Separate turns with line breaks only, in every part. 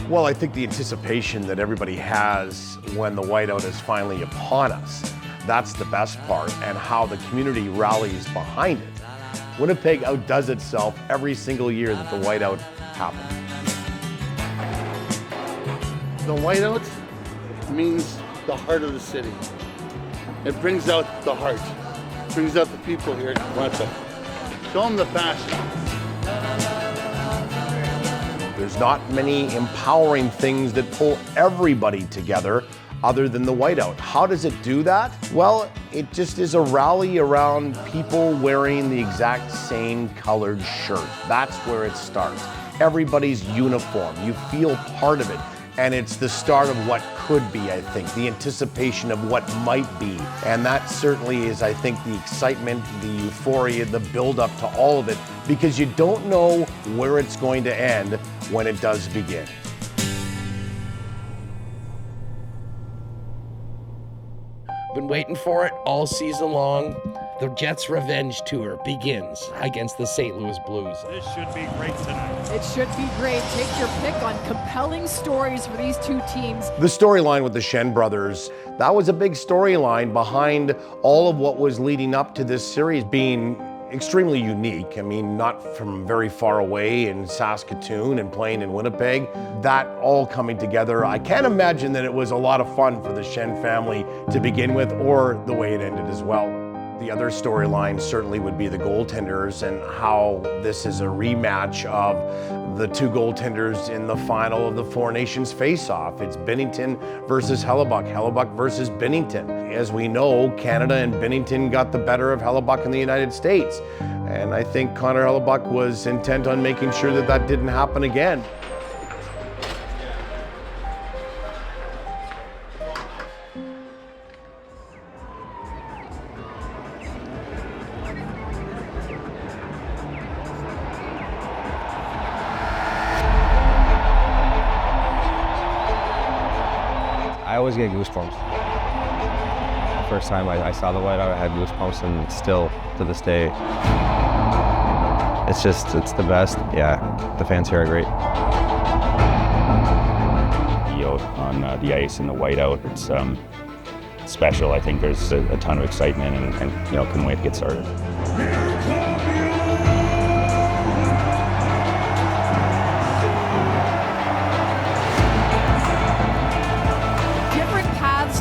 Well, I think the anticipation that everybody has when the whiteout is finally upon us, that's the best part, and how the community rallies behind it. Winnipeg outdoes itself every single year that the whiteout happens.
The whiteout means the heart of the city. It brings out the heart, brings out the people here at Winnipeg. Show them the passion.
There's not many empowering things that pull everybody together other than the whiteout. How does it do that? Well, it just is a rally around people wearing the exact same colored shirt. That's where it starts. Everybody's uniform. You feel part of it. And it's the start of what could be, I think, the anticipation of what might be. And that certainly is, I think, the excitement, the euphoria, the build-up to all of it, because you don't know where it's going to end when it does begin.
Been waiting for it all season long. The Jets' revenge tour begins against the St. Louis Blues.
This should be great tonight.
It should be great. Take your pick on compelling stories for these two teams.
The storyline with the Shen brothers, that was a big storyline behind all of what was leading up to this series being extremely unique. I mean, not from very far away in Saskatoon and playing in Winnipeg, that all coming together. I can't imagine that it was a lot of fun for the Shen family to begin with, or the way it ended as well. The other storyline certainly would be the goaltenders and how this is a rematch of the two goaltenders in the final of the Four Nations face-off. It's Binnington versus Hellebuck, Hellebuck versus Binnington. As we know, Canada and Binnington got the better of Hellebuck in the United States. And I think Connor Hellebuck was intent on making sure that that didn't happen again.
I always get goosebumps. The first time I saw the whiteout, I had goosebumps, and still to this day, it's the best. Yeah, the fans here are great.
On the ice and the whiteout, it's special. I think there's a ton of excitement, and couldn't wait to get started.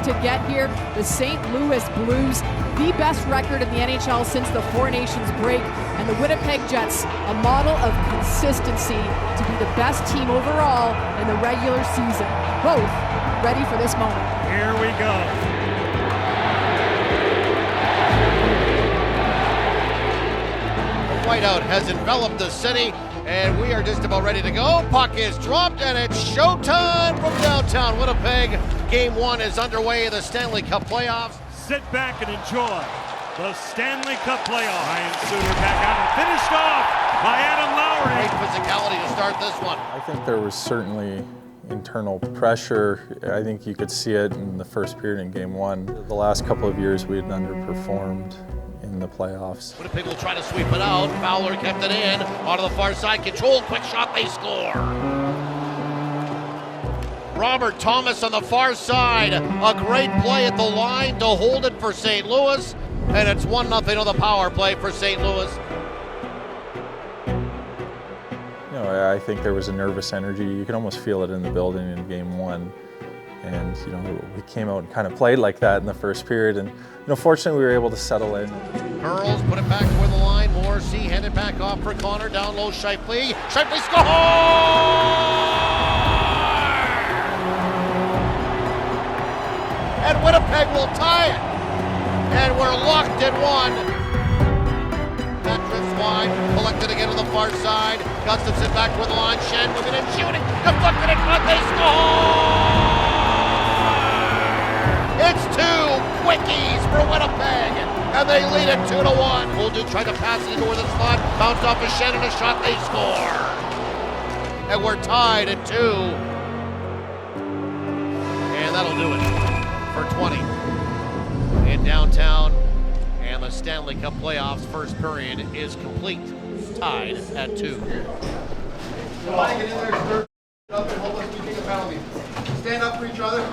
To get here, the St. Louis Blues, the best record in the NHL since the Four Nations break, and the Winnipeg Jets, a model of consistency to be the best team overall in the regular season. Both ready for this moment.
Here we go.
The whiteout has enveloped the city, and we are just about ready to go. Puck is dropped, and it's showtime from downtown Winnipeg. Game one is underway in the Stanley Cup playoffs.
Sit back and enjoy the Stanley Cup playoffs. Ryan Suter back out and finished off by Adam Lowry.
Great physicality to start this one.
I think there was certainly internal pressure. I think you could see it in the first period in game one. The last couple of years we had underperformed in the playoffs.
Winnipeg will try to sweep it out. Fowler kept it in. Onto the far side, controlled, quick shot, they score. Robert Thomas on the far side. A great play at the line to hold it for St. Louis. And it's 1-0 on the power play for St. Louis.
I think there was a nervous energy. You can almost feel it in the building in game one. And we came out and kind of played like that in the first period. And fortunately we were able to settle in.
Hurls, put it back toward the line. Morrissey headed back off for Connor. Down low, Shifley. Shifley scores! And Winnipeg will tie it. And we're locked at one. That drifts wide. Collected again to the far side. Gustafson back toward the line. Shen moving in, shooting. Deflected in front. They score! It's two quickies for Winnipeg. And they lead it 2-1. Muldoon tried to pass it into the slot. Bounced off of Shen and a shot. They score. And we're tied at 2. And that'll do it for 20 in downtown, and the Stanley Cup playoffs first period is complete, tied at 2. penalty. Stand up for each other.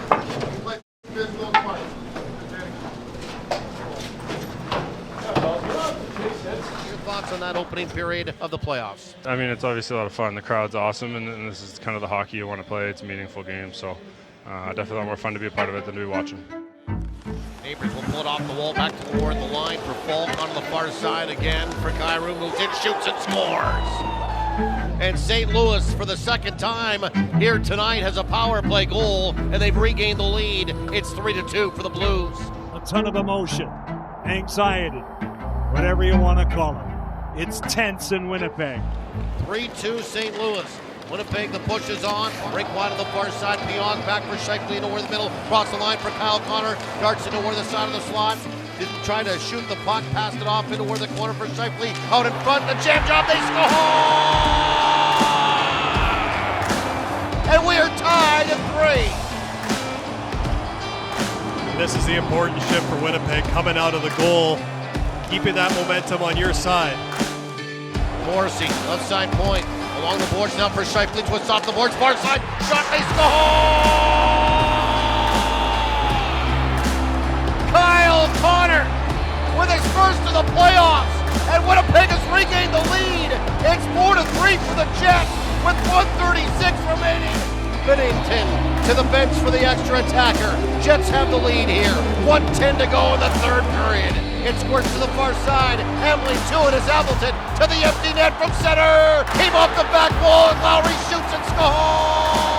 Play physical and smart. Your thoughts on that opening period of the playoffs?
I mean, it's obviously a lot of fun. The crowd's awesome, and this is kind of the hockey you want to play. It's a meaningful game, so definitely a lot more fun to be a part of it than to be watching.
Neighbors will pull it off the wall, back toward the line for Falk on the far side again. For Kyrou, moves in, shoots and scores. And St. Louis, for the second time here tonight, has a power play goal, and they've regained the lead. It's 3-2 for the Blues.
A ton of emotion, anxiety, whatever you want to call it. It's tense in Winnipeg.
3-2 St. Louis. Winnipeg, the push is on. Break wide on the far side. Pionk back for Shifley into the middle. Cross the line for Kyle Connor. Darts into the side of the slot. Didn't try to shoot the puck. Passed it off into the corner for Shifley. Out in front. The jam job. They score! And we are tied at 3.
This is the important shift for Winnipeg, coming out of the goal, keeping that momentum on your side.
Morrissey, left side point. Along the boards now for Shifley. Twists off the boards. Far side. Shot. They score! Kyle Connor with his first of the playoffs. And Winnipeg has regained the lead. It's 4-3 for the Jets with 1:36 remaining. Binnington to the bench for the extra attacker. Jets have the lead here. 1:10 to go in the third period. It squirts to the far side. Emily to it as Appleton to the empty net from center. Came off the back wall and Lowry shoots and scores.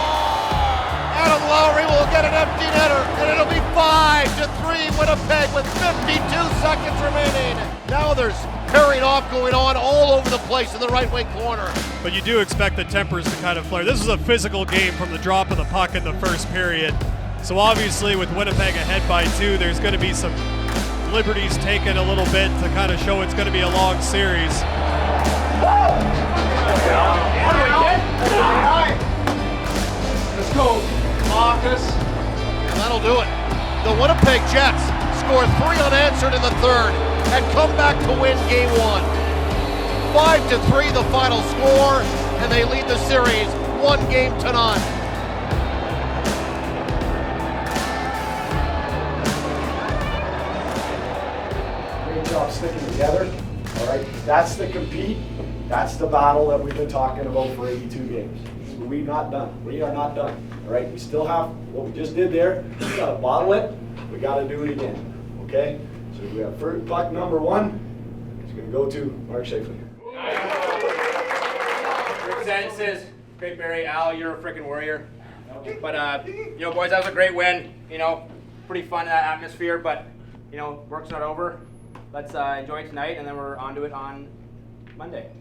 Adam Lowry will get an empty netter, and it'll be 5-3 Winnipeg with 52 seconds remaining. Now there's carrying off going on all over the place in the right wing corner.
But you do expect the tempers to kind of flare. This is a physical game from the drop of the puck in the first period. So obviously with Winnipeg ahead by 2, there's going to be some liberties taken a little bit to kind of show it's going to be a long series.
Let's go, Marcus.
And that'll do it. The Winnipeg Jets score 3 unanswered in the third and come back to win game 1. 5-3 the final score, and they lead the series 1-0.
Great job sticking together. All right, that's the compete. That's the battle that we've been talking about for 82 games. We're not done. We are not done. All right, we still have what we just did there. We got to bottle it. We got to do it again. Okay, so we have first puck number 1. It's going to go to Mark Shifley.
Rick Zen says, Great Barry, Al, you're a freaking warrior. But you know, boys, that was a great win. You know, pretty fun atmosphere. But you know, work's not over. Let's enjoy tonight, and then we're on to it on Monday.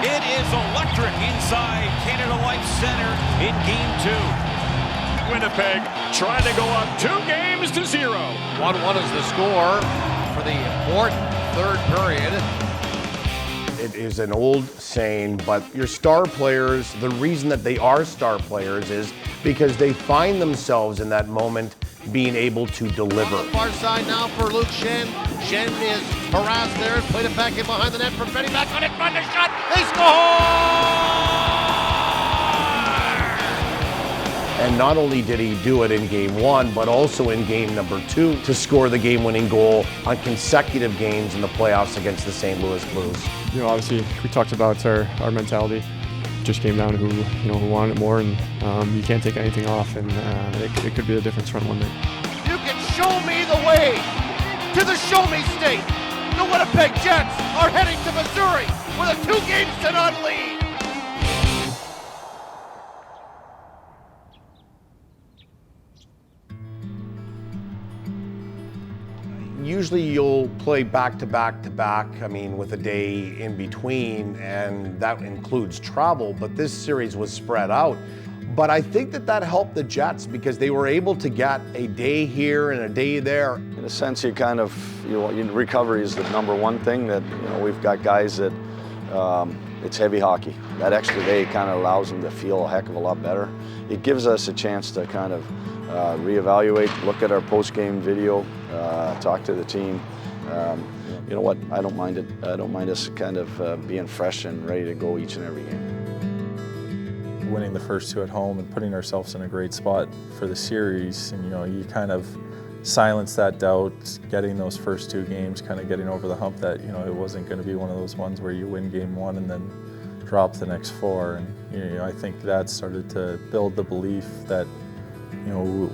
It is electric inside Canada Life Center in Game 2.
Winnipeg trying to go up 2-0.
1-1 is the score for the important third period.
It is an old saying, but your star players, the reason that they are star players is because they find themselves in that moment being able to deliver.
On the far side now for Luke Shen. Shen is harassed there, played it back in behind the net. Perfetti back on it, find a shot, they score!
And not only did he do it in game 1, but also in game number 2 to score the game-winning goal on consecutive games in the playoffs against the St. Louis Blues.
You know, obviously we talked about our mentality. Just came down to who wanted it more, and you can't take anything off, and it could be the difference from one night.
You can show me the way to the Show Me State. The Winnipeg Jets are heading to Missouri with a 2-0 lead.
Usually you'll play back-to-back, I mean, with a day in between, and that includes travel, but this series was spread out. But I think that helped the Jets because they were able to get a day here and a day there.
In a sense, you kind of, recovery is the number one thing that, we've got guys that it's heavy hockey. That extra day kind of allows them to feel a heck of a lot better. It gives us a chance to kind of reevaluate, look at our post-game video, talk to the team. You know what? I don't mind it. I don't mind us kind of being fresh and ready to go each and every game.
Winning the first two at home and putting ourselves in a great spot for the series, and you kind of silence that doubt, getting those first two games, kind of getting over the hump that it wasn't going to be one of those ones where you win game one and then drop the next four. And I think that started to build the belief that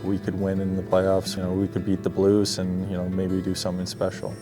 we could win in the playoffs. We could beat the Blues and maybe do something special.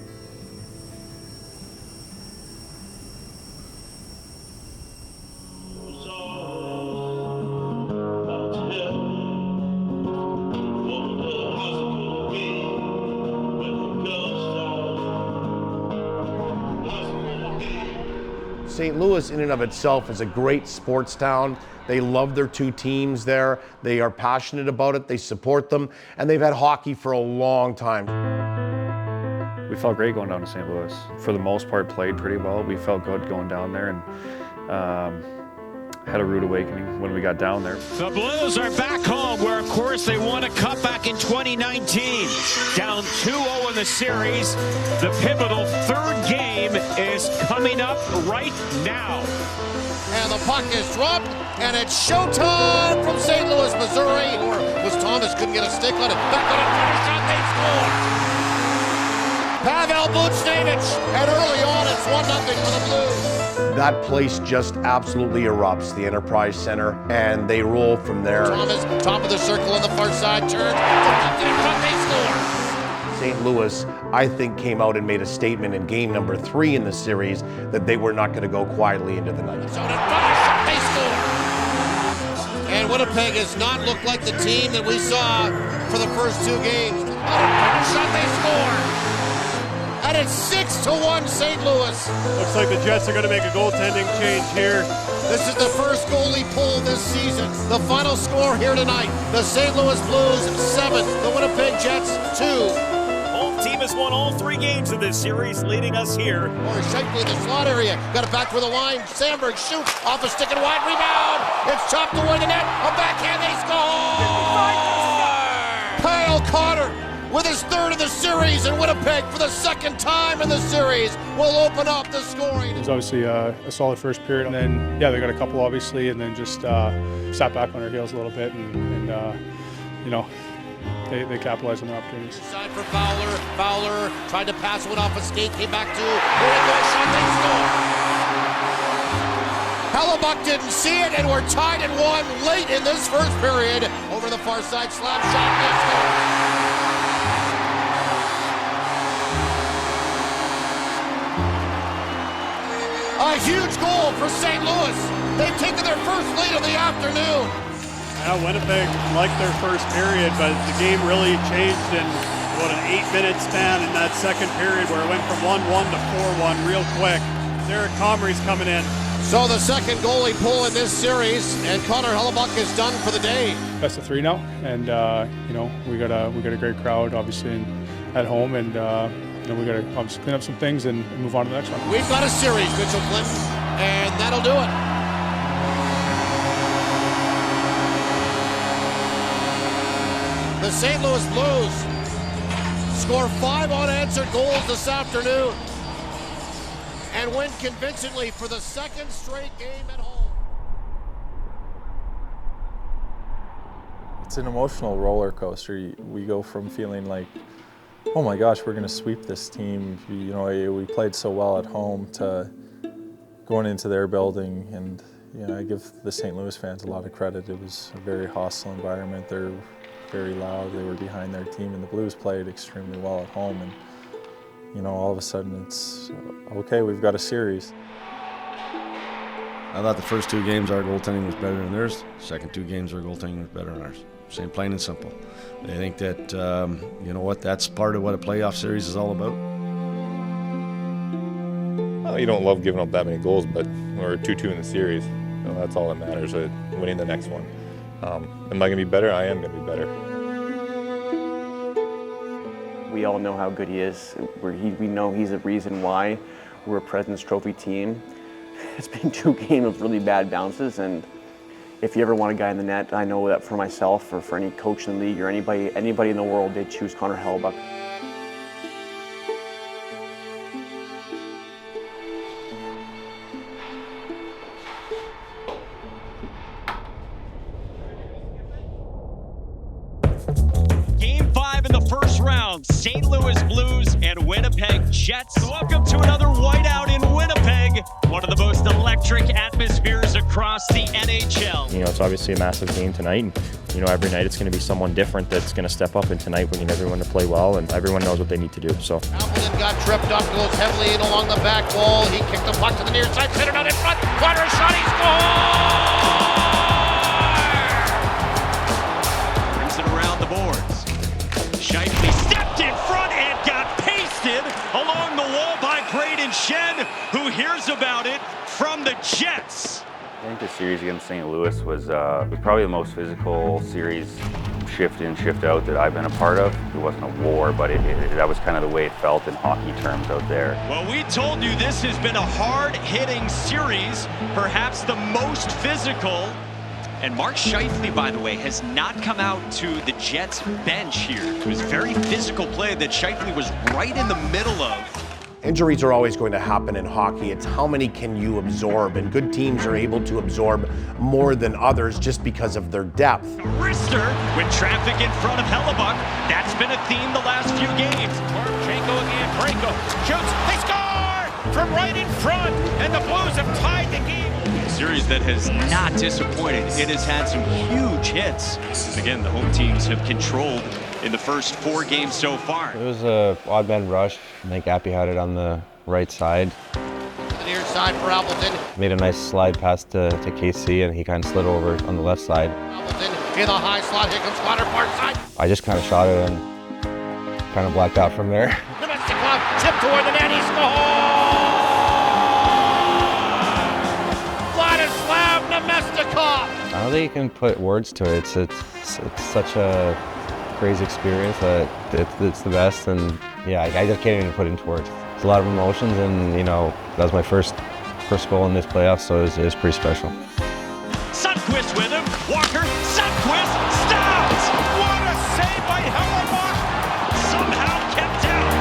St. Louis in and of itself is a great sports town. They love their two teams there. They are passionate about it. They support them. And they've had hockey for a long time.
We felt great going down to St. Louis. For the most part, played pretty well. We felt good going down there and had a rude awakening when we got down there.
The Blues are back home where, of course, they won a cup back in 2019. Down 2-0 in the series. The pivotal third game is coming up right now.
And the puck is dropped, and it's showtime from St. Louis, Missouri. Or was Thomas couldn't get a stick on it. Back on a corner shot, they score. Pavel Buchnevich, and early on it's 1-0 for the Blues.
That place just absolutely erupts, the Enterprise Center, and they roll from there.
Thomas, top of the circle on the far side, turns, they score.
St. Louis, I think, came out and made a statement in game number 3 in the series that they were not going to go quietly into the night.
They score. And Winnipeg has not looked like the team that we saw for the first two games. Shot, they score. And it's 6-1 St. Louis.
Looks like the Jets are going to make a goaltending change here.
This is the first goalie pull this season. The final score here tonight, the St. Louis Blues 7, the Winnipeg Jets 2.
Home team has won all 3 games of this series, leading us here.
Or Shapley in the slot area. Got it back for the line. Sandberg shoots off a stick and wide rebound. It's chopped away the net. A backhand, they score! Kyle Connor with his third of the series, and Winnipeg for the second time in the series will open up the scoring.
It was obviously a solid first period, and then they got a couple obviously, and then just sat back on our heels a little bit, and they capitalized on their opportunities.
Side for Fowler. Fowler tried to pass one off a skate, came back to here it goes, shot, they score. Hellebuck didn't see it, and we're tied at 1 late in this first period. Over the far side, slap shot, they score. A huge goal for St. Louis. They've taken their first lead of the afternoon.
Now Winnipeg liked their first period, but the game really changed in about an 8-minute span in that second period where it went from 1-1 to 4-1 real quick. Derek Comrie's coming in.
So the second goalie pull in this series, and Connor Hellebuck is done for the day.
Best of 3 now, and we got a great crowd obviously at home, and we got to obviously clean up some things and move on to the next one.
We've got a series, Mitchell Clinton, and that'll do it. The St. Louis Blues score 5 unanswered goals this afternoon and win convincingly for the second straight game at home.
It's an emotional roller coaster. We go from feeling like, oh my gosh, we're going to sweep this team. We played so well at home to going into their building, and I give the St. Louis fans a lot of credit. It was a very hostile environment. They're very loud. They were behind their team, and the Blues played extremely well at home. And all of a sudden it's okay. We've got a series.
I thought the first 2 games our goaltending was better than theirs. Second 2 games our goaltending was better than ours. Same, plain and simple. I think that, that's part of what a playoff series is all about.
Well, you don't love giving up that many goals, but we're 2-2 in the series. That's all that matters, winning the next one. Am I going to be better? I am going to be better.
We all know how good he is. We know he's the reason why we're a President's Trophy team. It's been 2 games of really bad bounces, and if you ever want a guy in the net, I know that for myself or for any coach in the league or anybody in the world, they'd choose Connor Hellebuyck.
Game 5 in the first round, St. Louis Blues and Winnipeg Jets. Welcome to another whiteout in Winnipeg, one of the most electric atmospheres across the NHL.
You know, it's obviously a massive game tonight. And, you know, every night it's going to be someone different that's going to step up, and tonight we need everyone to play well, and everyone knows what they need to do. So
Appleton got tripped up, goes heavily in along the back wall. He kicked the puck to the near side, centered out in front. Corner shot, he scores!
Brings it around the boards. Shifley stepped in front and got pasted along the wall by Braden Shen, who hears about it from the Jets.
I think the series against St. Louis was probably the most physical series, shift in, shift out, that I've been a part of. It wasn't a war, but that was kind of the way it felt in hockey terms out there.
Well, we told you this has been a hard-hitting series, perhaps the most physical. And Mark Shifley, by the way, has not come out to the Jets bench here. It was very physical play that Shifley was right in the middle of.
Injuries are always going to happen in hockey. It's how many can you absorb, and good teams are able to absorb more than others just because of their depth.
Wrister with traffic in front of Hellebuyck. That's been a theme the last few games. Marchenko again, Franco shoots, they score from right in front, and the Blues have tied the game. A series that has not disappointed. It has had some huge hits. Again, the home teams have controlled in the first 4 games so far.
It was a odd man rush. I think Appy had it on the right side.
To the near side for Appleton.
Made a nice slide pass to KC, and he kind of slid over on the left side.
Appleton in the high slot. Here comes Connor, far side.
I just kind of shot it and kind of blacked out from there.
Nemestikov tipped toward the net. He scores! Vladislav Nemestikov.
I don't think you can put words to it. It's such a crazy experience that it's the best, and yeah, I just can't even put it into words. It's a lot of emotions, and you know, that was my first goal in this playoff, so it was pretty special.
Sundqvist with him, Walker, Sundqvist stops! What a save by Hellebuyck! Somehow kept out.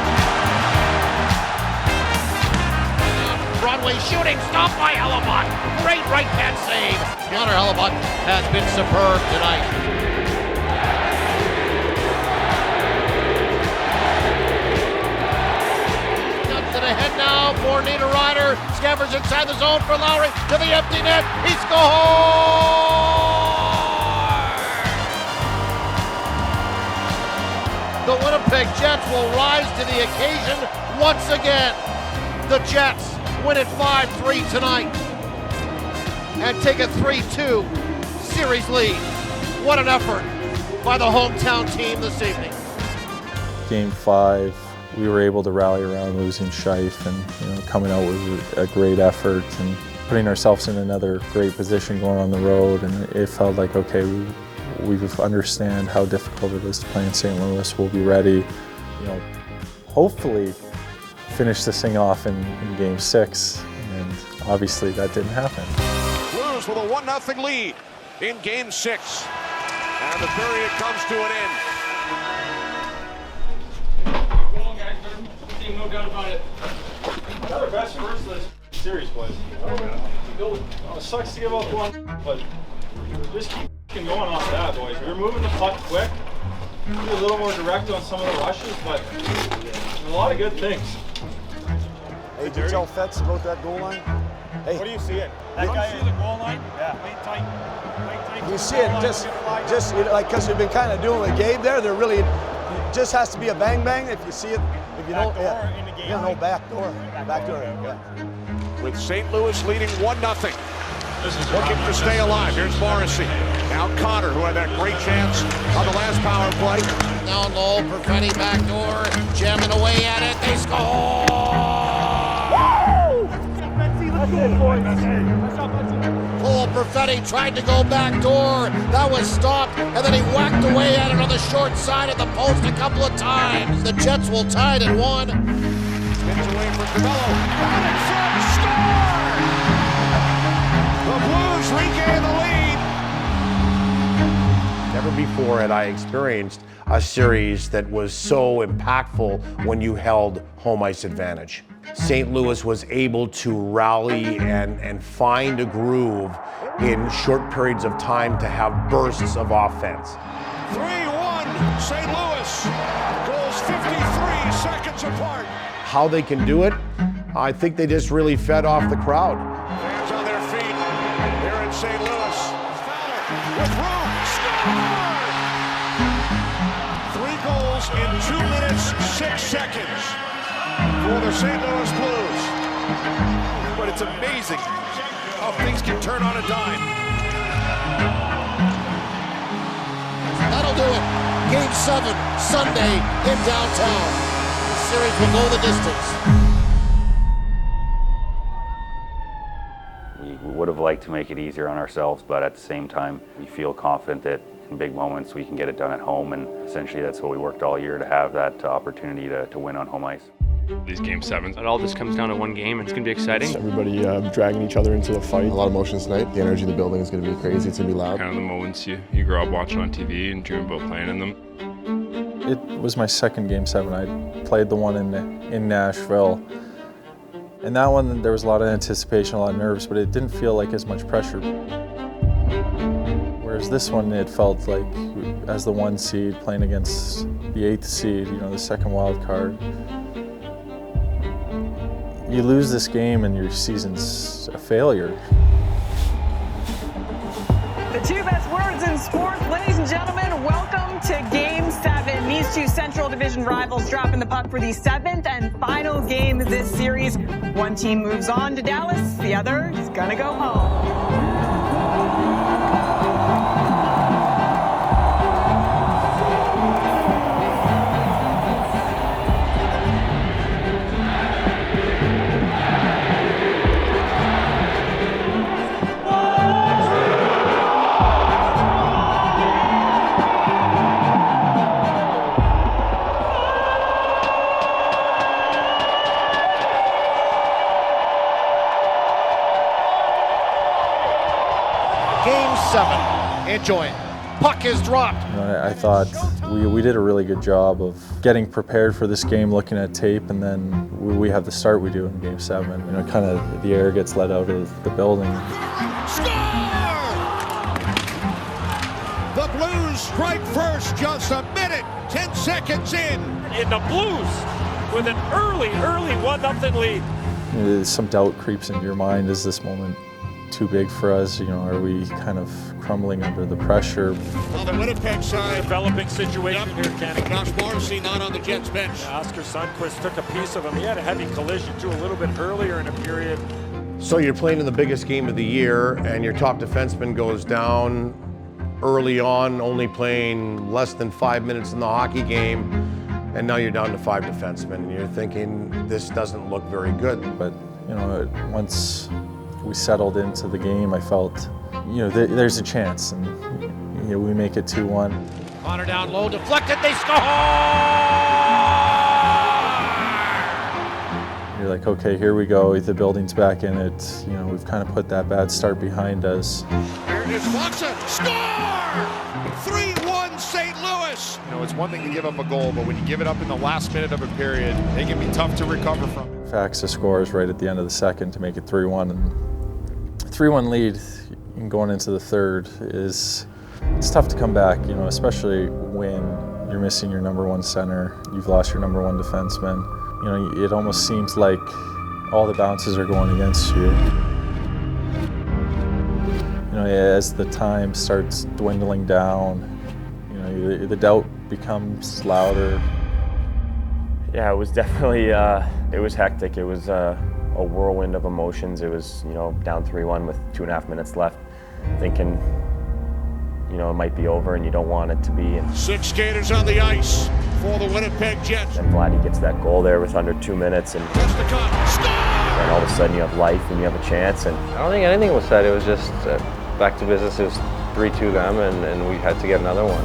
Runway shooting, stopped by Hellebuyck. Great right-hand save. Connor Hellebuyck has been superb tonight. Ahead now for Niederreiter. Scabbers inside the zone for Lowry. To the empty net. He scores! The Winnipeg Jets will rise to the occasion once again. The Jets win it 5-3 tonight and take a 3-2 series lead. What an effort by the hometown team this evening.
Game 5. We were able to rally around losing Shife and coming out with a great effort and putting ourselves in another great position going on the road, and it felt like, okay, we understand how difficult it is to play in St. Louis. We'll be ready, hopefully finish this thing off in Game 6, and obviously that didn't happen.
Blues with a 1-0 lead in Game 6, and the period comes to an end.
No doubt about it. Another best first of the series, boys. It sucks to give up one, but just keep going off that, boys. We were moving the puck quick. We were a little more direct on some of the rushes, but a lot of good things.
Hey, did you tell Fetz about that goal line? Hey,
What do you see it? That guy see the goal line? Yeah. Play tight.
You see it just like, because you've been kind of doing with Gabe there. They're really just has to be a bang bang if you see it. If you don't, no back door. Back door. Yeah.
With St. Louis leading 1-0. Looking to stay alive. Here's Morrissey. Now Connor, who had that great chance on the last power play.
Down low, Perfetti back door, jamming away at it. They score! Pull Perfetti tried to go back door. That was stopped, and then he whacked away at it on the short side of the post a couple of times. The Jets will tie it at 1.
Spins away from Cabello. Out in front, score! The Blues regain the lead.
Never before had I experienced a series that was so impactful when you held home ice advantage. St. Louis was able to rally and find a groove in short periods of time to have bursts of offense.
3-1, St. Louis. Goals 53 seconds apart.
How they can do it, I think they just really fed off the crowd.
Fans on their feet here in St. Louis. Fowler with room. Score! 3 goals in 2 minutes, 6 seconds for the St. Louis Blues. But it's amazing how things can turn on a dime.
That'll do it. Game 7, Sunday in downtown. The series will go the distance.
We would have liked to make it easier on ourselves, but at the same time, we feel confident that in big moments we can get it done at home, and essentially that's what we worked all year to have that opportunity to win on home ice.
These game 7s, it all just comes down to one game. It's going to be exciting.
Everybody dragging each other into the fight. A lot of emotions tonight. The energy in the building is going to be crazy. It's going to be loud.
Kind of the moments you grow up watching on TV and dream about playing in them.
It was my second game 7. I played the one in Nashville. And that one, there was a lot of anticipation, a lot of nerves, but it didn't feel like as much pressure. Whereas this one, it felt like as the 1 seed playing against the 8th seed, the second wild card. You lose this game and your season's a failure.
The 2 best words in sports, ladies and gentlemen, welcome to Game 7. These 2 Central Division rivals dropping the puck for the 7th and final game of this series. One team moves on to Dallas, the other is gonna go home.
Game 7. Enjoy it. Puck is dropped.
I thought we did a really good job of getting prepared for this game, looking at tape, and then we have the start we do in Game 7. Kind of the air gets let out of the building.
Score! The Blues strike first, just a minute, 10 seconds in.
In the Blues with an early 1-0 lead.
Some doubt creeps into your mind. Is this moment too big for us? Are we kind of crumbling under the pressure?
On the Winnipeg side.
Developing situation here, Kenny.
Josh Morrissey not on the Jets bench.
Oscar Sundqvist took a piece of him. He had a heavy collision too a little bit earlier in the period.
So you're playing in the biggest game of the year, and your top defenseman goes down early on, only playing less than 5 minutes in the hockey game, and now you're down to 5 defensemen, and you're thinking, this doesn't look very good.
But, once we settled into the game, I felt, there's a chance, and we make it 2-1.
Connor down low, deflected, they score!
You're like, okay, here we go. The building's back in it. We've kind of put that bad start behind us.
Here is Watson, score! 3-1 St. Louis.
It's one thing to give up a goal, but when you give it up in the last minute of a period, they can be tough to recover from.
Faxa scores right at the end of the second to make it 3-1, and 3-1 lead going into the third it's tough to come back, especially when you're missing your number 1 center, you've lost your number 1 defenseman. It almost seems like all the bounces are going against you. As the time starts dwindling down, the doubt becomes louder.
Yeah, it was definitely, it was hectic. It was a whirlwind of emotions. It was, down 3-1 with 2.5 minutes left, thinking, it might be over and you don't want it to be.
6 skaters on the ice for the Winnipeg Jets.
And Vladdy gets that goal there with under 2 minutes, and all of a sudden you have life and you have a chance. And I don't think anything was said. It was just
back to business. It was 3-2 them, and we had to get another one.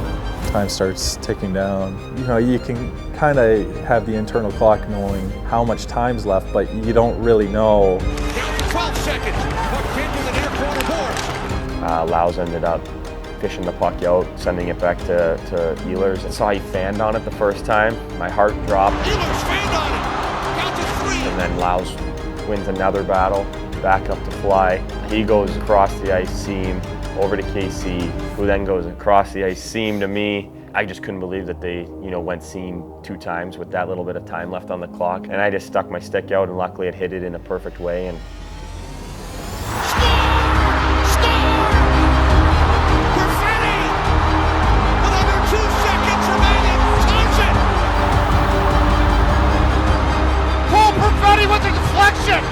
Time starts ticking down. You know, you can kind of have the internal clock knowing how much time's left, but you don't really know.
Down to 12 seconds. Puck pinned to the near corner boards.
Laus ended up fishing the puck out, sending it back to Ehlers. I saw he fanned on it the first time. My heart dropped.
Ehlers fanned on it. Down to 3.
And then Laus wins another battle, back up to Fly. He goes across the ice seam over to KC, who then goes across the ice seam to me. I just couldn't believe that they, went seam 2 times with that little bit of time left on the clock. And I just stuck my stick out, and luckily it hit it in a perfect way. And
Perfetti! Another 2 seconds remaining. Ties it. Cole Perfetti with a deflection.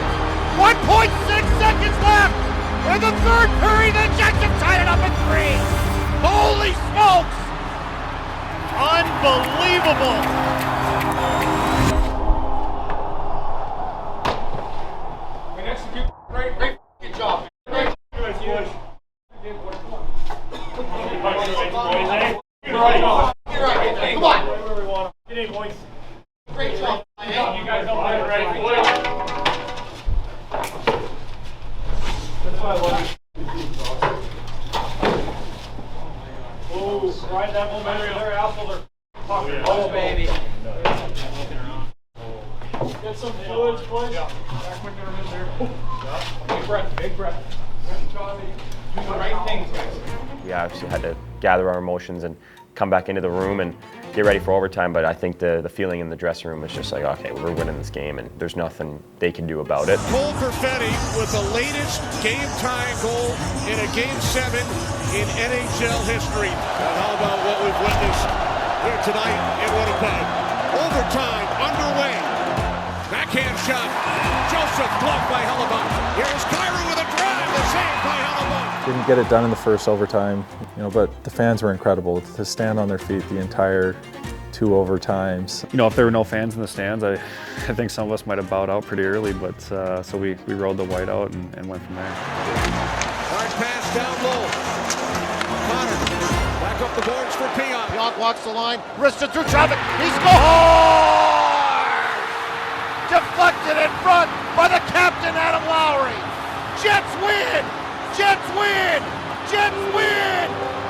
1.6 seconds left. In the third period, the Jets have tied it up at 3. Holy smokes!
Unbelievable!
We execute. Great job. Great. Come on.
Get in, boys.
Great job.
You guys don't play it right. That's why I love you. Oh, ride that momentum there, Apple. Oh, baby. Get some fluids, boys. Back when they're in there. Big breath, big breath. Do the right things, guys.
we obviously had to gather our emotions and come back into the room and get ready for overtime, but I think the feeling in the dressing room was just like, okay, we're winning this game and there's nothing they can do about it.
Cole Perfetti with the latest game-tying goal in a Game 7 in NHL history. And how about what we've witnessed here tonight in Winnipeg? Overtime underway. Backhand shot. Joseph blocked by Hellebuyck. Here's Cairo with a drive. The save by Hellebuyck.
Didn't get it done in the first overtime, but the fans were incredible to stand on their feet the entire 2 overtimes.
If there were no fans in the stands, I think some of us might have bowed out pretty early, but so we rode the whiteout and went from there.
Hard pass down low. Connor back up the boards for Pionk. Pionk walks the line, wristed through traffic. He scores! Deflected in front by the captain, Adam Lowry. Jets win! Jets win! Jets win!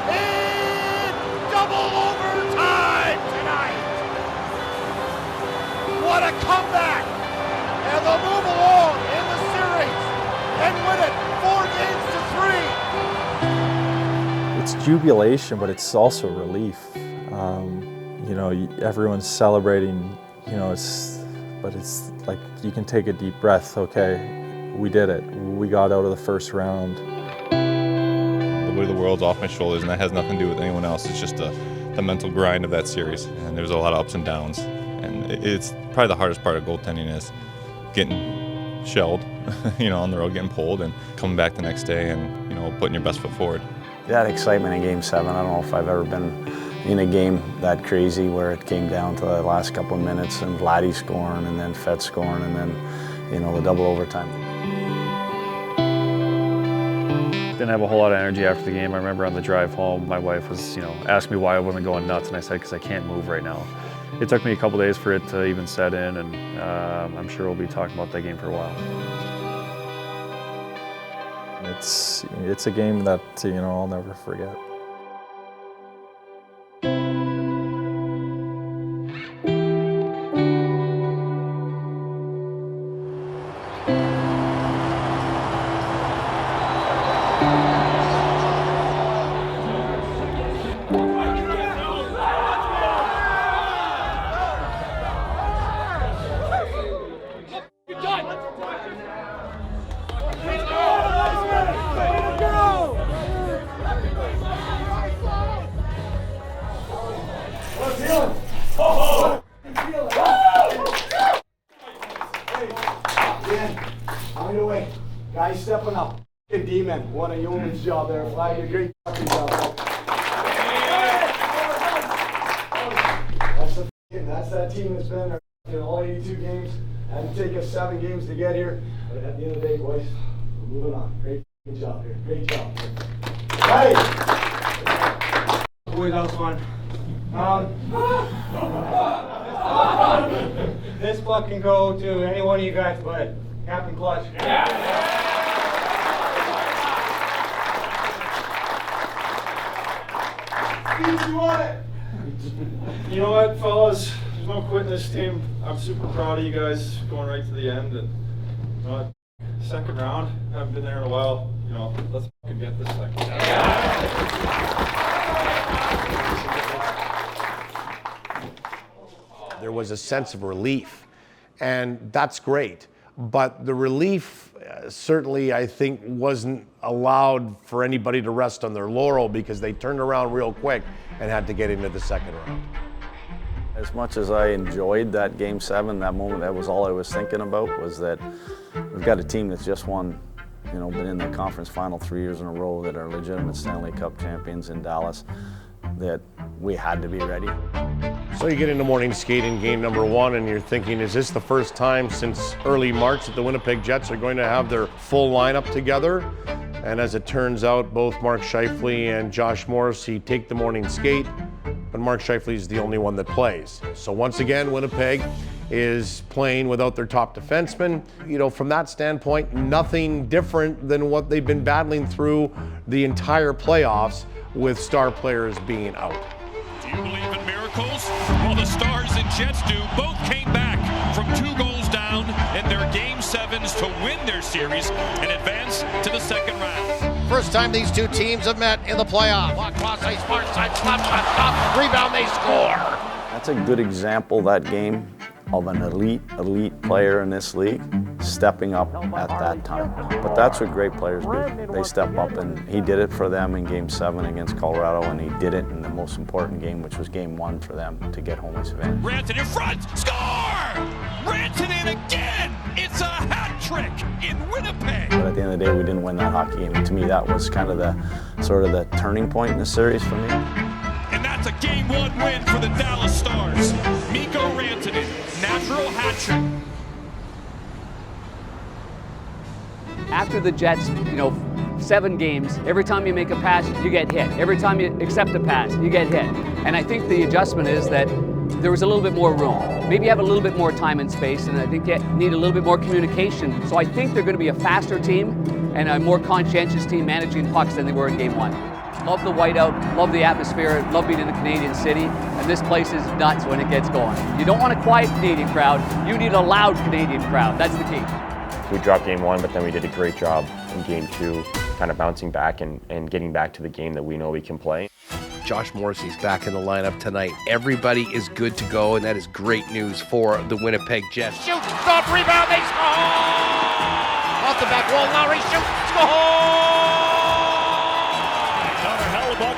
In double overtime tonight! What a comeback! And they'll move along in the series and win it 4 games to 3.
It's jubilation, but it's also relief. Everyone's celebrating, but it's like you can take a deep breath. Okay, we did it. We got out of the first round.
The weight of the world's off my shoulders, and that has nothing to do with anyone else. It's just the mental grind of that series, and there's a lot of ups and downs. And it's probably the hardest part of goaltending is getting shelled, on the road, getting pulled, and coming back the next day and, putting your best foot forward.
That excitement in Game 7, I don't know if I've ever been in a game that crazy where it came down to the last couple of minutes and Vladdy scoring and then Fett scoring and then, the double overtime.
Didn't have a whole lot of energy after the game. I remember on the drive home, my wife was, asking me why I wasn't going nuts, and I said, because I can't move right now. It took me a couple days for it to even set in, and I'm sure we'll be talking about that game for a while.
It's a game that, I'll never forget.
Guys stepping up. D-man, what a yeoman's job there. Flag, a great fucking job. That's that team that's been there in all 82 games. Had to take us 7 games to get here. But at the end of the day, boys, we're moving on. Great. Good job here. Great job. Right.
Boys, that was fun. This puck can go to any one of you guys, but Captain Clutch.
You want it? You know what, fellas? There's no quitting this team. I'm super proud of you guys going right to the end. And you know, second round, haven't been there in a while. You know, let's fucking get this second.
There was a sense of relief, and that's great. But the relief certainly, I think, wasn't allowed for anybody to rest on their laurel because they turned around real quick and had to get into the second round.
As much as I enjoyed that Game 7, that moment, that was all I was thinking about, was that we've got a team that's just won, you know, been in the conference final 3 years in a row, that are legitimate Stanley Cup champions in Dallas, that we had to be ready.
So you get into morning skate in game number 1 and you're thinking, is this the first time since early March that the Winnipeg Jets are going to have their full lineup together? And as it turns out, both Mark Scheifele and Josh Morrissey take the morning skate, but Mark Scheifele is the only one that plays. So once again, Winnipeg is playing without their top defenseman. You know, from that standpoint, nothing different than what they've been battling through the entire playoffs with star players being out.
Do you believe in miracles? Well, the Stars and Jets do. Both came back from 2 goals down in their Game 7s to win their series and advance to the second round.
First time these two teams have met in the playoff. Walk cross ice, far side, slap shot, stop, rebound, they score.
That's a good example, that game, of an elite player in this league stepping up at that time. But that's what great players do. They step up, and he did it for them in Game 7 against Colorado, and he did it in the most important game, which was Game 1 for them to get home ice advantage.
Rantanen in front, score! Rantanen again! It's a hat trick in Winnipeg!
But at the end of the day, we didn't win that hockey game. To me, that was kind of the turning point in the series for me.
And that's a Game 1 win for the Dallas Stars. Mikko Rantanen, natural hat trick.
After the Jets, 7 games, every time you make a pass, you get hit. Every time you accept a pass, you get hit. And I think the adjustment is that there was a little bit more room. Maybe you have a little bit more time and space, and I think you need a little bit more communication. So I think they're going to be a faster team and a more conscientious team managing pucks than they were in Game 1. Love the whiteout, love the atmosphere, love being in the Canadian city, and this place is nuts when it gets going. You don't want a quiet Canadian crowd, you need a loud Canadian crowd. That's the key.
We dropped Game 1, but then we did a great job in Game 2, kind of bouncing back and getting back to the game that we know we can play.
Josh Morrissey's back in the lineup tonight. Everybody is good to go, and that is great news for the Winnipeg Jets.
Shoot, stop, rebound, they score! Off the back wall, Lowry, shoot, score!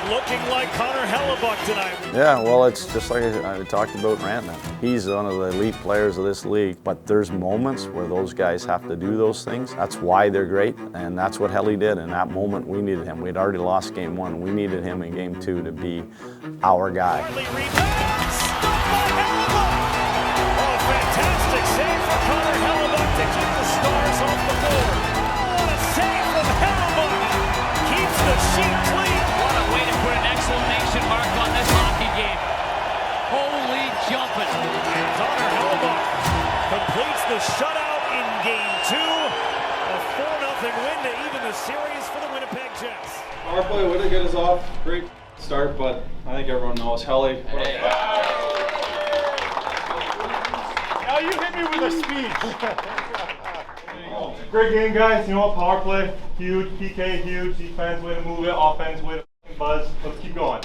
Looking like Connor Hellebuck tonight.
Yeah, well, it's just like I talked about Rantanen. He's one of the elite players of this league, but there's moments where those guys have to do those things. That's why they're great, and that's what Helly did. In that moment, we needed him. We'd already lost Game 1. We needed him in Game 2 to be our guy.
Fantastic save for Connor Hellebuck to keep the Stars off the board. What a save from Hellebuck! Keeps the sheet clean.
What a way to put an exclamation mark on this hockey game. Holy jumping.
And Connor Hellebuck completes the shutout in Game 2. A 4-0 win to even the series for the Winnipeg Jets.
Power play would have got us off. Great start, but I think everyone knows Helly. Now you hit me with a speech. Great game, guys. You know what? Power play, huge. PK, huge. Defense, way to move it. Offense, way to buzz. Let's keep going.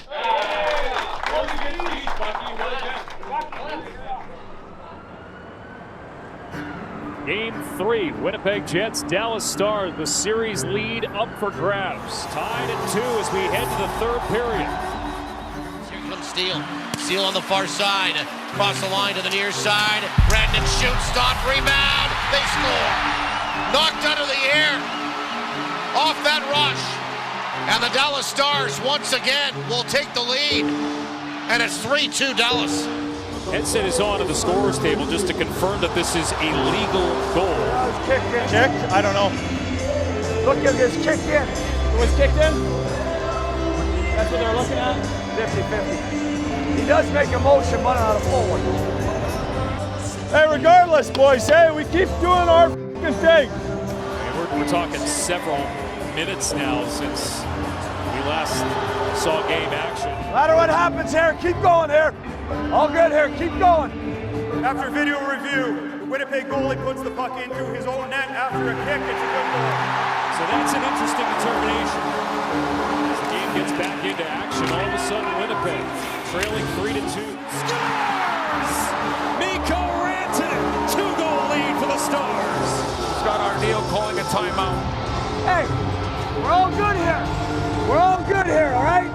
Game 3, Winnipeg Jets, Dallas Stars. The series lead up for grabs. Tied at 2 as we head to the third period.
Here comes Steele. Steele on the far side. Across the line to the near side. Brandon shoots, stop, rebound. They score. Knocked out of the air. Off that rush. And the Dallas Stars once again will take the lead. And it's 3-2 Dallas.
Headset is on at the scorer's table just to confirm that this is a legal goal.
Kicked? I don't know.
Look, he'll just kick in.
It was kicked in? That's what they're looking at?
50-50. He does make a motion, but not a full one.
Hey, regardless, boys, hey, we keep doing our f***ing thing.
We're talking several minutes now since we last saw game action.
No matter what happens here, keep going here. All good here, keep going.
After video review, the Winnipeg goalie puts the puck into his own net after a kick. It's a good goal.
So that's an interesting determination. As the game gets back into action, all of a sudden Winnipeg trailing 3-2. Scores! Mikko Rantanen, 2-goal lead for the Stars.
Scott Arneal calling a timeout.
Hey, we're all good here. We're all good here, all right?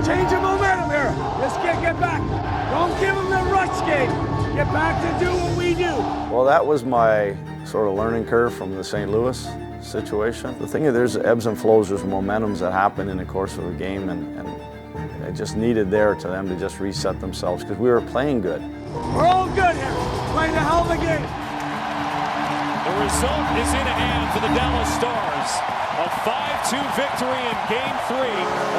Change of momentum here. Let's get back. Don't give them the rush game. Get back to do what we do.
Well, that was my sort of learning curve from the St. Louis situation. The thing is, there's ebbs and flows, there's momentums that happen in the course of a game, and it just needed there to them to just reset themselves because we were playing good.
We're all good here. Playing a hell of a game.
The result is in hand for the Dallas Stars. A 5-2 victory in Game 3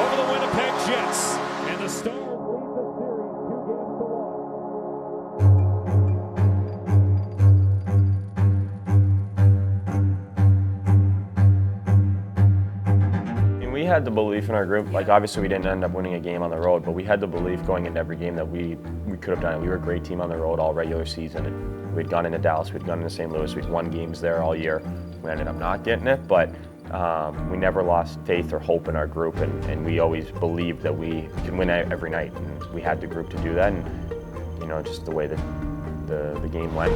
over the Winnipeg Jets. And the Stars lead the series 2 games to
1. We had the belief in our group, like obviously we didn't end up winning a game on the road, but we had the belief going into every game that we could have done it. We were a great team on the road all regular season. And we'd gone into Dallas, we'd gone into St. Louis, we'd won games there all year. We ended up not getting it, but we never lost faith or hope in our group, and we always believed that we could win every night. And we had the group to do that, and you know, just the way that the game went.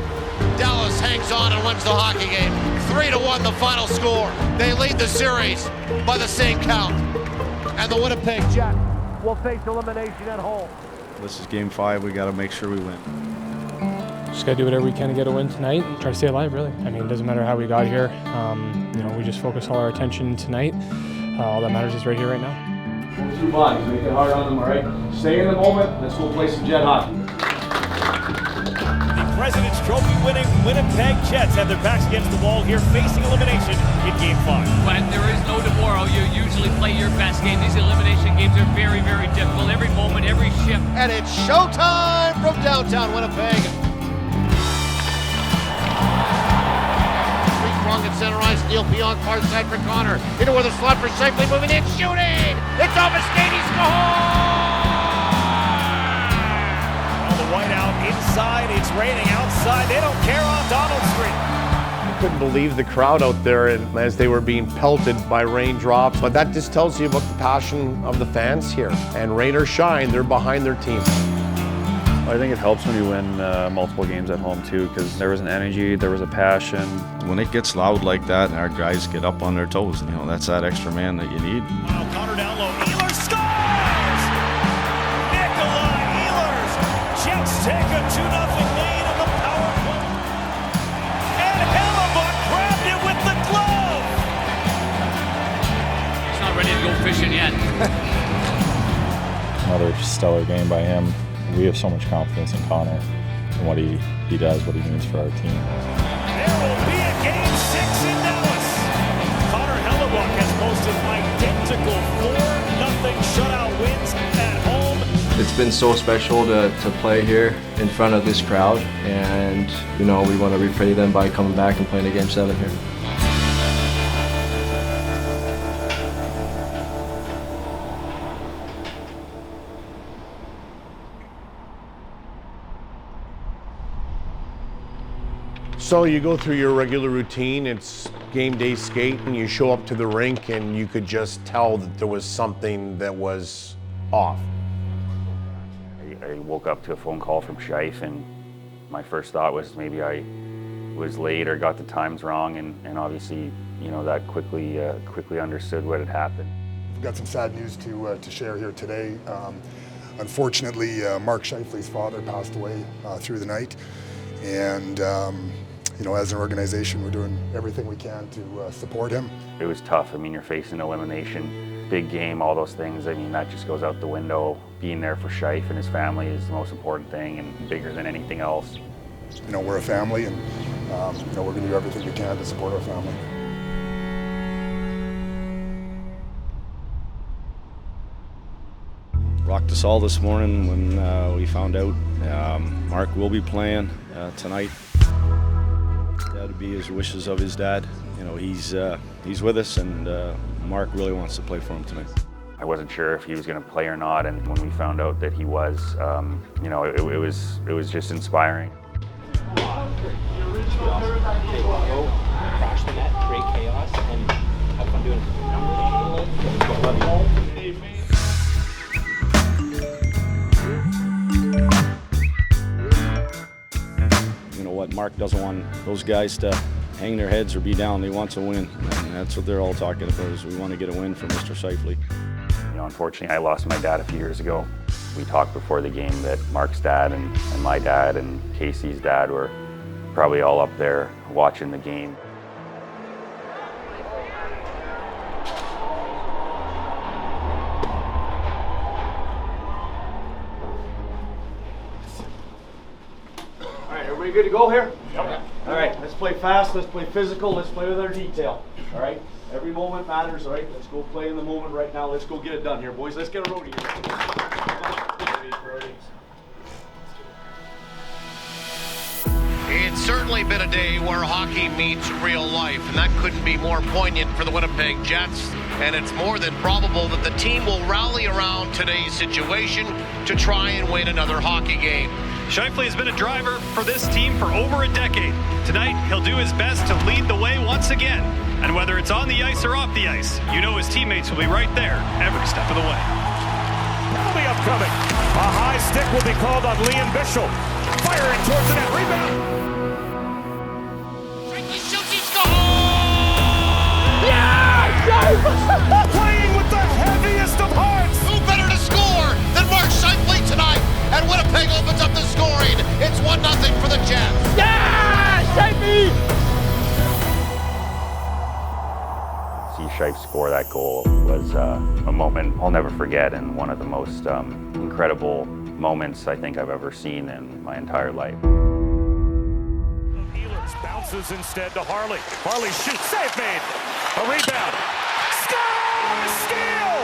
Dallas hangs on and wins the hockey game. 3-1 the final score. They lead the series by the same count. And the Winnipeg Jets will face elimination at home.
This is Game 5. We got to make sure we win.
Just gotta do whatever we can to get a win tonight. Try to stay alive, really. I mean, it doesn't matter how we got here. You know, we just focus all our attention tonight. All that matters is right here, right now.
Two bodies, make it hard on them, all right? Stay in the moment. Let's go play some Jet hockey.
The President's Trophy winning Winnipeg Jets have their backs against the wall here, facing elimination in Game 5.
When there is no tomorrow, you usually play your best game. These elimination games are very, very difficult. Every moment, every shift.
And it's showtime from downtown Winnipeg. Three-pronged at center ice, Neil beyond far side for Connor. Into where the slot for Shifley, moving in, shooting! It's off his skate, he scores!
The whiteout inside, it's raining outside. They don't care on Donald Street.
I couldn't believe the crowd out there as they were being pelted by raindrops. But that just tells you about the passion of the fans here. And rain or shine, they're behind their team.
I think it helps when you win multiple games at home too, because there was an energy, there was a passion.
When it gets loud like that, our guys get up on their toes. You know, that's that extra man that you need.
Wow, Connor down low. Ehlers scores! Nikolai Ehlers! Jets take a 2-0 lead in the power play. And Hellebuck grabbed it with the glove!
He's not ready to go fishing yet.
Another stellar game by him. We have so much confidence in Connor and what he does, what he means for our team.
There will be a Game 6 in Dallas. Connor Hellebuck has posted identical 4-0 shutout wins at home.
It's been so special to play here in front of this crowd, and you know, we want to repay them by coming back and playing a Game 7 here.
So you go through your regular routine, it's game day skate, and you show up to the rink and you could just tell that there was something that was off.
I woke up to a phone call from Scheif, and my first thought was maybe I was late or got the times wrong, and obviously, you know, that quickly understood what had happened.
We've got some sad news to share here today. Unfortunately, Mark Scheifele's father passed away through the night, and you know, as an organization, we're doing everything we can to support him.
It was tough. I mean, you're facing elimination, big game, all those things. I mean, that just goes out the window. Being there for Scheif and his family is the most important thing and bigger than anything else.
You know, we're a family, and you know, we're going to do everything we can to support our family.
us all this morning when we found out Mark will be playing tonight. That would be his wishes of his dad. You know, he's with us, and Mark really wants to play for him tonight.
I wasn't sure if he was going to play or not, and when we found out that he was, you know, it was just inspiring.
Crash the net, create chaos, and have fun doing
You know what, Mark doesn't want those guys to hang their heads or be down. He wants a win, and that's what they're all talking about, is we want to get a win for Mr. Scheifele.
You know, unfortunately, I lost my dad a few years ago. We talked before the game that Mark's dad and my dad and Casey's dad were probably all up there watching the game.
All right, everybody good to go here? Yep. All right, let's play fast, let's play physical, let's play with our detail. All right, every moment matters, all right? Let's go play in the moment right now. Let's go get it done here, boys. Let's get a roadie here.
It's certainly been a day where hockey meets real life, and that couldn't be more poignant for the Winnipeg Jets. And it's more than probable that the team will rally around today's situation to try and win another hockey game.
Scheifele has been a driver for this team for over a decade. Tonight, he'll do his best to lead the way once again. And whether it's on the ice or off the ice, you know his teammates will be right there every step of the way.
Penalty upcoming. A high stick will be called on Liam Bischel. Firing towards the net. Rebound. Playing with the heaviest of hearts.
Who better to score than Mark Scheifele tonight? And Winnipeg opens up the scoring. It's 1-0 for the Jets.
Yeah, Scheifele!
See Scheif score that goal was a moment I'll never forget, and one of the most incredible moments I think I've ever seen in my entire life.
Ehlers bounces instead to Harley. Harley shoots. Save made. A rebound. Score! Steal!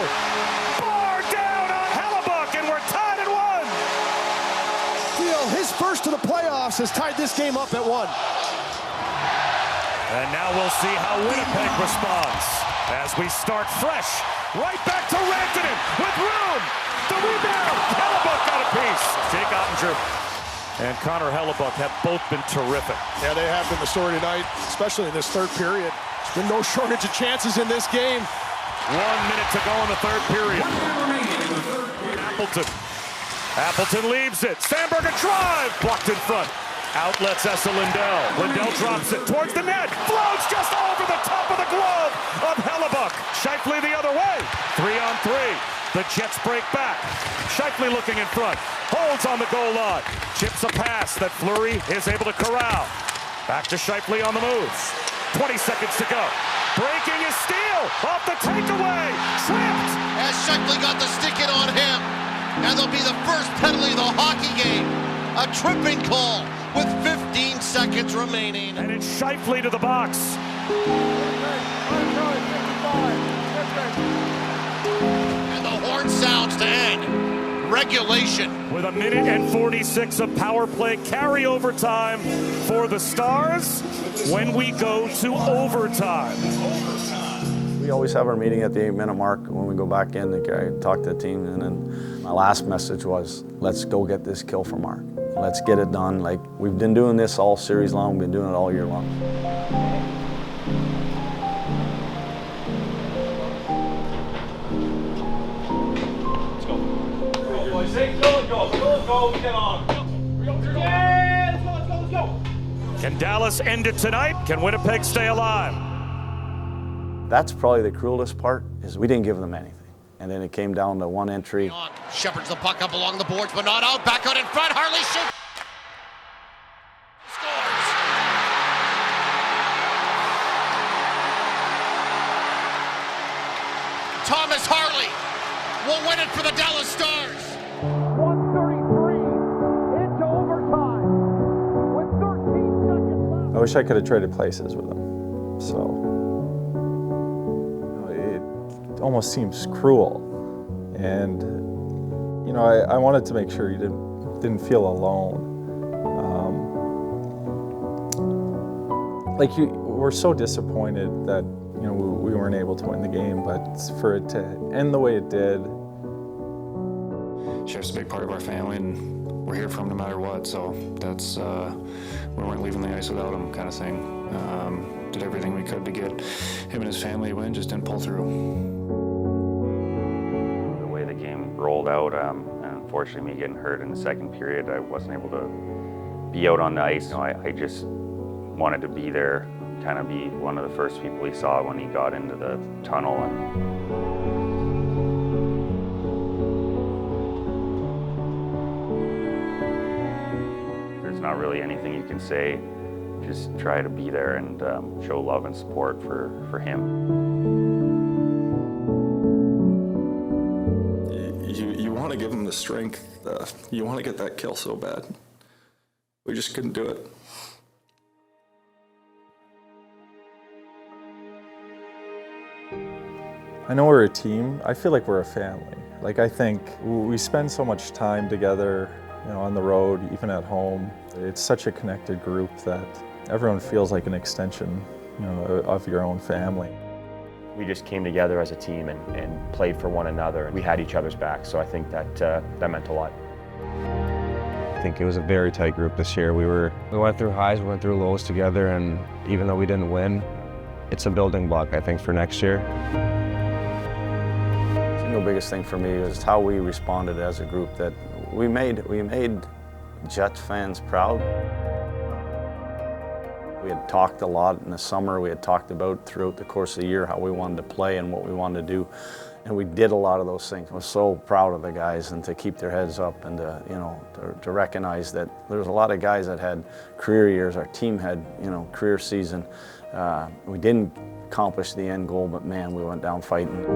Bar down on Hellebuck, and we're tied at 1.
Steele, his first to the playoffs, has tied this game up at 1.
And now we'll see how Winnipeg responds as we start fresh. Right back to Rantanen with room. The rebound. Hellebuck got a piece. Jake Ottinger and Connor Hellebuck have both been terrific.
Yeah, they have been the story tonight, especially in this third period. There's been no shortage of chances in this game.
1 minute to go in the third period. Appleton leaves it. Sandberg a drive. Blocked in front. Outlets Essa Lindell. Lindell drops it towards the net. Floats just over the top of the glove of Hellebuck. Scheifele the other way. 3-on-3. The Jets break back. Scheifele looking in front. Holds on the goal line. Chips a pass that Fleury is able to corral. Back to Scheifele on the move. 20 seconds to go. Breaking his steal. Off the takeaway. Tripped.
As Scheifele got the stick in on him. And there'll be the first penalty of the hockey game. A tripping call with 15 seconds remaining.
And it's Scheifele to the box.
And the horn sounds to end regulation.
With 1:46 of power play carryover time for the Stars when we go to overtime.
We always have our meeting at the 8-minute mark when we go back in. I talk to the team, and then my last message was, let's go get this kill for Mark. Let's get it done. Like, we've been doing this all series long. We've been doing it all year long.
Let's go. Boys, say go and go. Go and go. Get on. Yeah, let's go.
Can Dallas end it tonight? Can Winnipeg stay alive?
That's probably the cruelest part, is we didn't give them anything. And then it came down to one entry.
Shepherds the puck up along the boards, but not out. Back out in front. Harley shoots. Scores. Thomas Harley will win it for the Dallas Stars.
1:33 into overtime with 13 seconds left.
I wish I could have traded places with him. So it almost seems cruel. And You know, I wanted to make sure you didn't feel alone. We're so disappointed that we weren't able to win the game, but for it to end the way it did.
Chef's a big part of our family, and we're here for him no matter what. So that's we weren't leaving the ice without him, kind of thing. Did everything we could to get him and his family a win, just didn't pull through.
The way the game rolled out, and unfortunately me getting hurt in the second period, I wasn't able to be out on the ice. I just wanted to be there, kind of be one of the first people he saw when he got into the tunnel. There's not really anything you can say. Just try to be there and show love and support for him.
You want to give him the strength. You want to get that kill so bad. We just couldn't do it.
I know we're a team. I feel like we're a family. Like, I think we spend so much time together, on the road, even at home. It's such a connected group that everyone feels like an extension, of your own family.
We just came together as a team and played for one another. We had each other's backs, so I think that meant a lot.
I think it was a very tight group this year. We went through highs, we went through lows together, and even though we didn't win, it's a building block, I think, for next year.
The single biggest thing for me was how we responded as a group, that we made Jets fans proud. We had talked a lot in the summer. We had talked about throughout the course of the year how we wanted to play and what we wanted to do. And we did a lot of those things. I was so proud of the guys, and to keep their heads up, and to recognize that there was a lot of guys that had career years. Our team had, career season. We didn't accomplish the end goal, but man, we went down fighting.